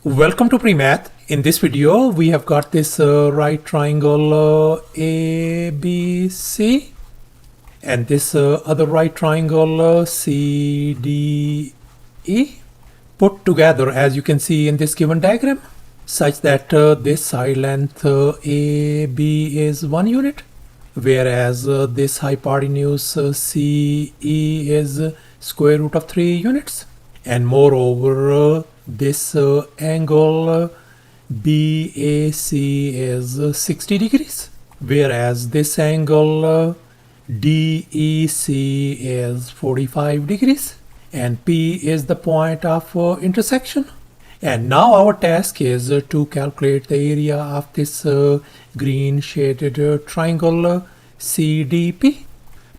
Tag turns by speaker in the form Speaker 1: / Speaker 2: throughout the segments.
Speaker 1: Welcome to PreMath. In this video, we have got this right triangle ABC and this other right triangle CDE put together, as you can see in this given diagram, such that this side length AB is 1 unit, whereas this hypotenuse CE is square root of 3 units. And moreover, this angle BAC is 60 degrees, whereas this angle DEC is 45 degrees, and P is the point of intersection. And now our task is to calculate the area of this green shaded triangle CDP.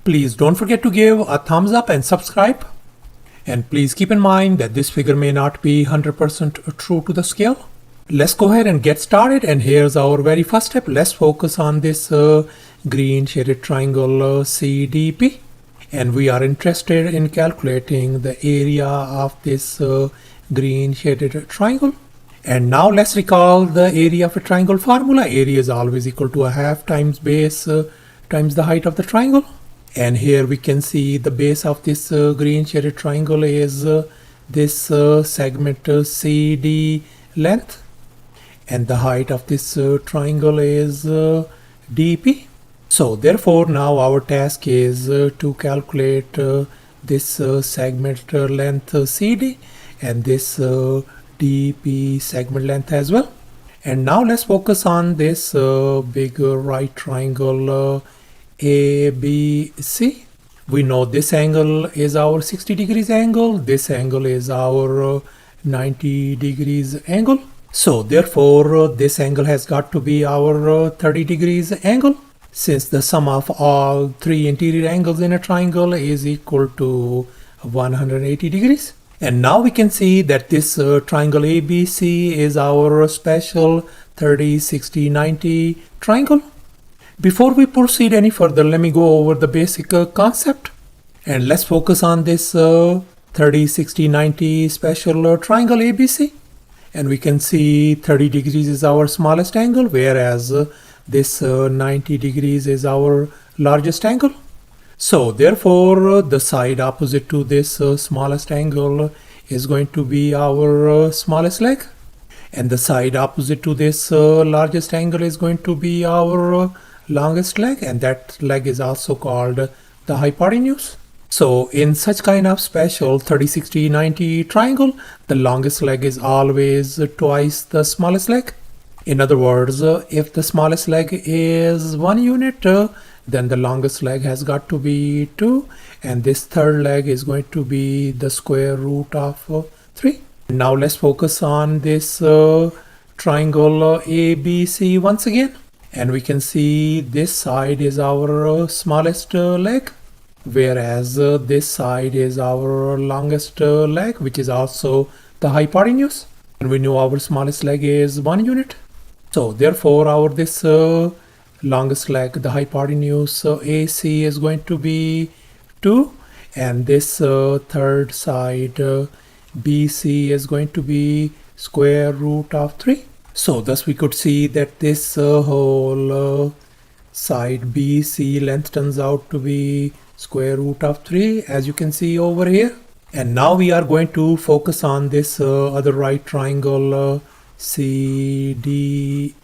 Speaker 1: Please don't forget to give a thumbs up and subscribe. And please keep in mind that this figure may not be 100% true to the scale. Let's go ahead and get started. And here's our very first step. Let's focus on this green shaded triangle CDP. And we are interested in calculating the area of this green shaded triangle. And now let's recall the area of a triangle formula. Area is always equal to a half times base times the height of the triangle. And here we can see the base of this green shaded triangle is this segment CD length, and the height of this triangle is DP. So therefore now our task is to calculate this segment length CD and this DP segment length as well. And now let's focus on this big right triangle ABC. We know this angle is our 60 degrees angle, this angle is our 90 degrees angle. So therefore this angle has got to be our 30 degrees angle, since the sum of all three interior angles in a triangle is equal to 180 degrees. And now we can see that this triangle ABC is our special 30, 60, 90 triangle. Before we proceed any further, let me go over the basic concept, and let's focus on this 30, 60, 90 special triangle ABC. And we can see 30 degrees is our smallest angle, whereas this 90 degrees is our largest angle. So therefore the side opposite to this smallest angle is going to be our smallest leg, and the side opposite to this largest angle is going to be our longest leg, and that leg is also called the hypotenuse. So in such kind of special 30, 60, 90 triangle, the longest leg is always twice the smallest leg. In other words, if the smallest leg is 1 unit, then the longest leg has got to be 2, and this third leg is going to be the square root of 3. Now let's focus on this triangle ABC once again. And we can see this side is our smallest leg, whereas this side is our longest leg, which is also the hypotenuse. And we know our smallest leg is 1 unit. So therefore our this longest leg, the hypotenuse AC, is going to be 2, and this third side BC is going to be square root of 3. So thus we could see that this whole side BC length turns out to be square root of 3, as you can see over here. And now we are going to focus on this other right triangle CDE.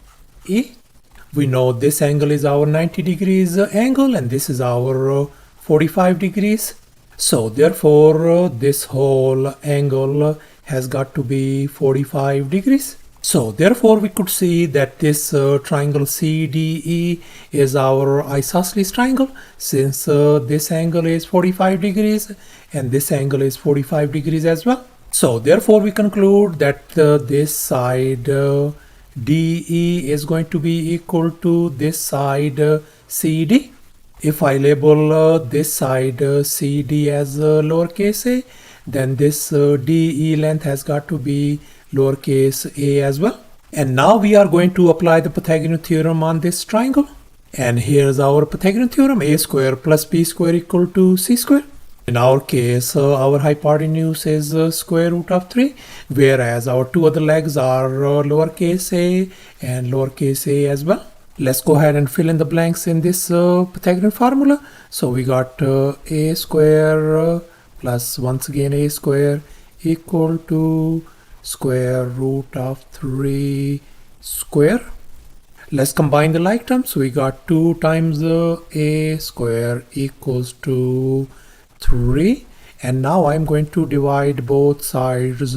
Speaker 1: We know this angle is our 90 degrees angle, and this is our 45 degrees. So therefore this whole angle has got to be 45 degrees. So therefore we could see that this triangle CDE is our isosceles triangle, since this angle is 45 degrees and this angle is 45 degrees as well. So therefore we conclude that this side DE is going to be equal to this side CD. If I label this side CD as lowercase a, then this DE length has got to be lowercase a as well. And now we are going to apply the Pythagorean theorem on this triangle. And here's our Pythagorean theorem: a square plus b square equal to c square. In our case, our hypotenuse is square root of 3, whereas our two other legs are lowercase a and lowercase a as well. Let's go ahead and fill in the blanks in this Pythagorean formula. So we got a square plus once again a square equal to square root of 3 square. Let's combine the like terms. We got 2 times a square equals to 3, and now I'm going to divide both sides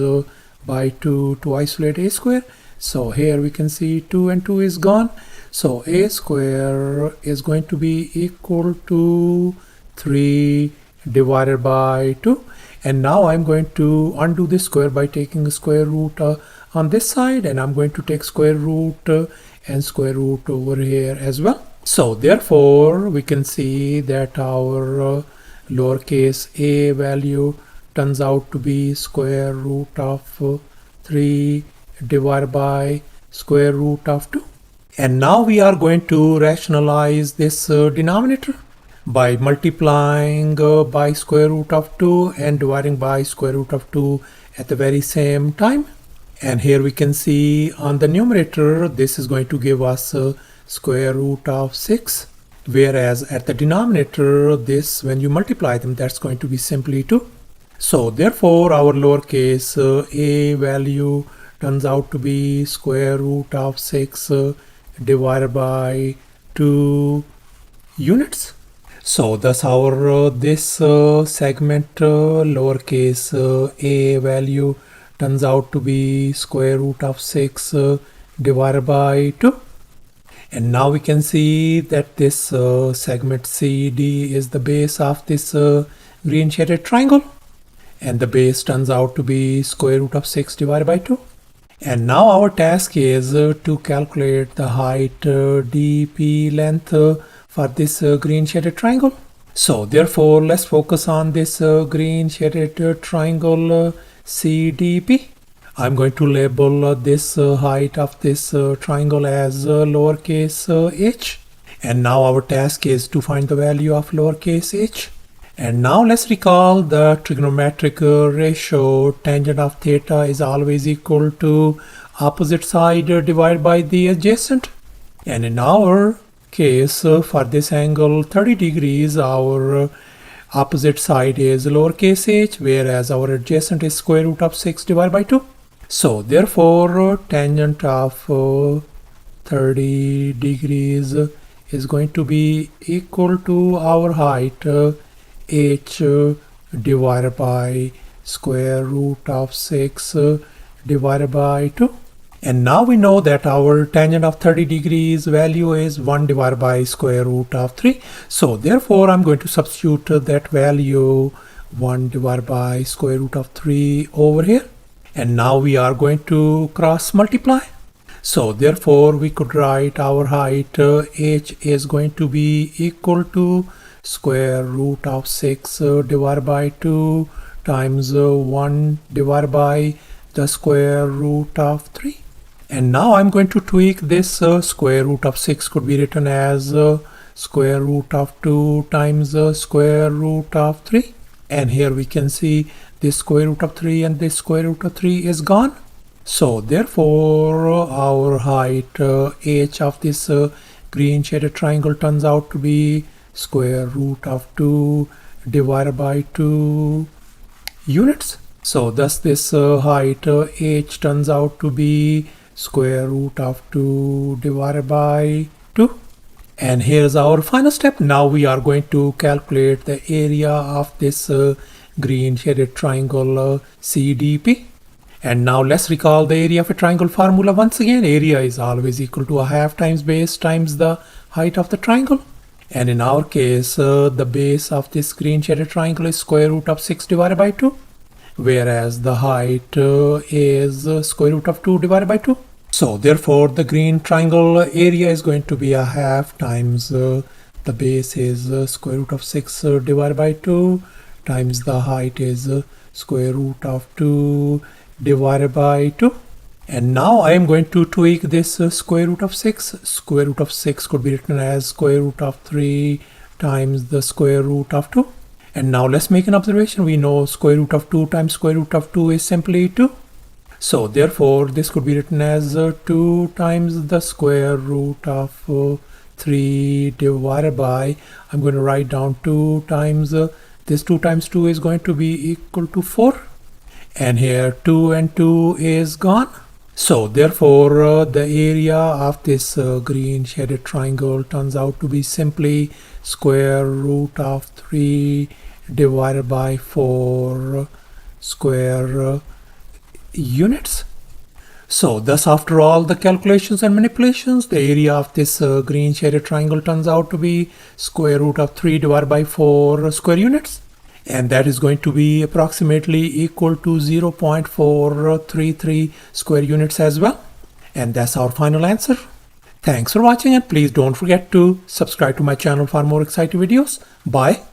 Speaker 1: by 2 to isolate a square. So here we can see 2 and 2 is gone. So a square is going to be equal to 3 divided by 2. And now I'm going to undo this square by taking the square root on this side, and I'm going to take square root and square root over here as well. So therefore we can see that our lowercase a value turns out to be square root of 3 divided by square root of 2. And now we are going to rationalize this denominator by multiplying by square root of 2 and dividing by square root of 2 at the very same time. And here we can see on the numerator this is going to give us square root of 6, whereas at the denominator this, when you multiply them, that's going to be simply 2. So therefore our lowercase a value turns out to be square root of 6 divided by 2 units. So thus our this segment lowercase a value turns out to be square root of 6 divided by 2. And now we can see that this segment CD is the base of this green shaded triangle, and the base turns out to be square root of 6 divided by 2. And now our task is to calculate the height dp length for this green shaded triangle. So therefore let's focus on this green shaded triangle CDP. I'm going to label this height of this triangle as lowercase h. And now our task is to find the value of lowercase h. And now let's recall the trigonometric ratio. Tangent of theta is always equal to opposite side divided by the adjacent. And in our case, for this angle 30 degrees, our opposite side is lowercase h, whereas our adjacent is square root of 6 divided by 2. So therefore tangent of 30 degrees is going to be equal to our height h divided by square root of 6 divided by 2. And now we know that our tangent of 30 degrees value is 1 divided by square root of 3. So therefore I'm going to substitute that value 1 divided by square root of 3 over here. And now we are going to cross multiply. So therefore we could write our height h is going to be equal to square root of 6 divided by 2 times 1 divided by the square root of 3. And now I'm going to tweak this square root of 6 could be written as square root of 2 times square root of 3. And here we can see this square root of 3 and this square root of 3 is gone. So therefore our height h of this green shaded triangle turns out to be square root of 2 divided by 2 units. So thus this height h turns out to be square root of 2 divided by 2. And here's our final step. Now we are going to calculate the area of this green shaded triangle CDP. And now let's recall the area of a triangle formula once again. Area is always equal to a half times base times the height of the triangle. And in our case, the base of this green shaded triangle is square root of 6 divided by 2, whereas the height is square root of 2 divided by 2. So therefore the green triangle area is going to be a half times the base is square root of 6 divided by 2 times the height is square root of 2 divided by 2. And now I am going to tweak this square root of 6. Square root of 6 could be written as square root of 3 times the square root of 2. And now let's make an observation. We know square root of 2 times square root of 2 is simply 2. So therefore, this could be written as 2 times the square root of 3 divided by, I'm going to write down 2 times, this 2 times 2 is going to be equal to 4. And here 2 and 2 is gone. So therefore, the area of this green shaded triangle turns out to be simply square root of 3 divided by 4 square units. So thus, after all the calculations and manipulations, the area of this green shaded triangle turns out to be square root of 3 divided by 4 square units. And that is going to be approximately equal to 0.433 square units as well. And that's our final answer. Thanks for watching, and please don't forget to subscribe to my channel for more exciting videos. Bye.